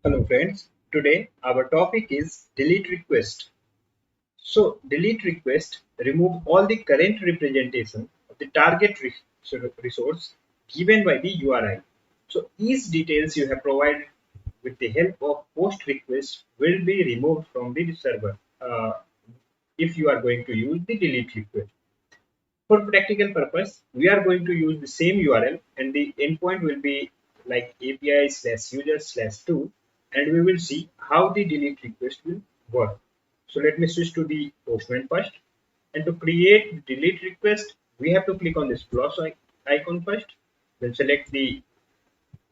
Hello friends, today our topic is delete request. So delete request remove all the current representation of the target resource given by the URI. So each details you have provided with the help of post request will be removed from the server if you are going to use the delete request. For practical purpose, we are going to use the same URL and the endpoint will be like API slash user slash two, and we will see how the delete request will work. So let me switch to the Postman first. And to create delete request, we have to click on this plus icon first. Then select the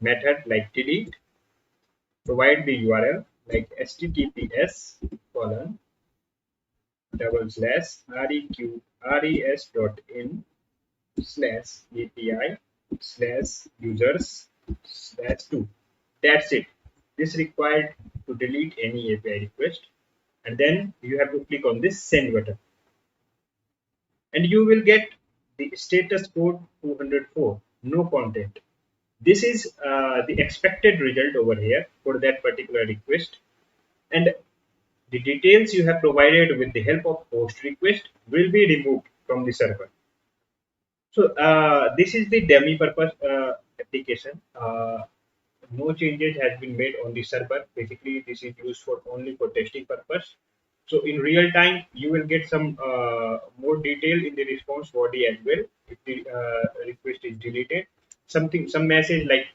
method like delete, provide the URL like https colon double slash reqres dot in slash API slash users slash two. That's it. This required to delete any API request, and then you have to click on this send button, and you will get the status code 204, no content. This is the expected result over here for that particular request, and the details you have provided with the help of post request will be removed from the server. So this is the dummy purpose application. No changes has been made on the server. Basically, this is used for only for testing purpose. So in real time, you will get some more detail in the response body as well. If the request is deleted, some message like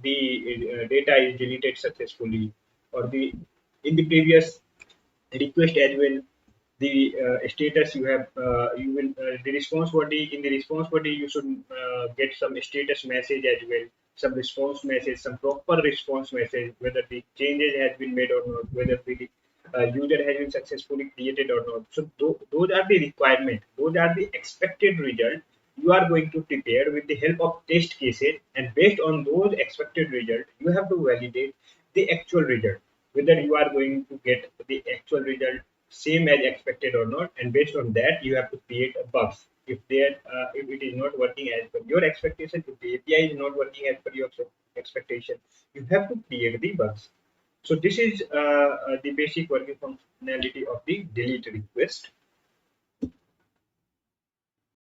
the data is deleted successfully, or the in the previous request as well, the status you have you will the response body in the response body you should get some status message as well, some response message, some proper response message, whether the changes has been made or not, whether the user has been successfully created or not. So those are the requirement, those are the expected result you are going to prepare with the help of test cases, and based on those expected result you have to validate the actual result, whether you are going to get the actual result same as expected or not. And based on that you have to create a bugs if there if it is not working as per your expectation, if the API is not working as per your expectation, you have to create the bugs. So this is the basic working functionality of the delete request.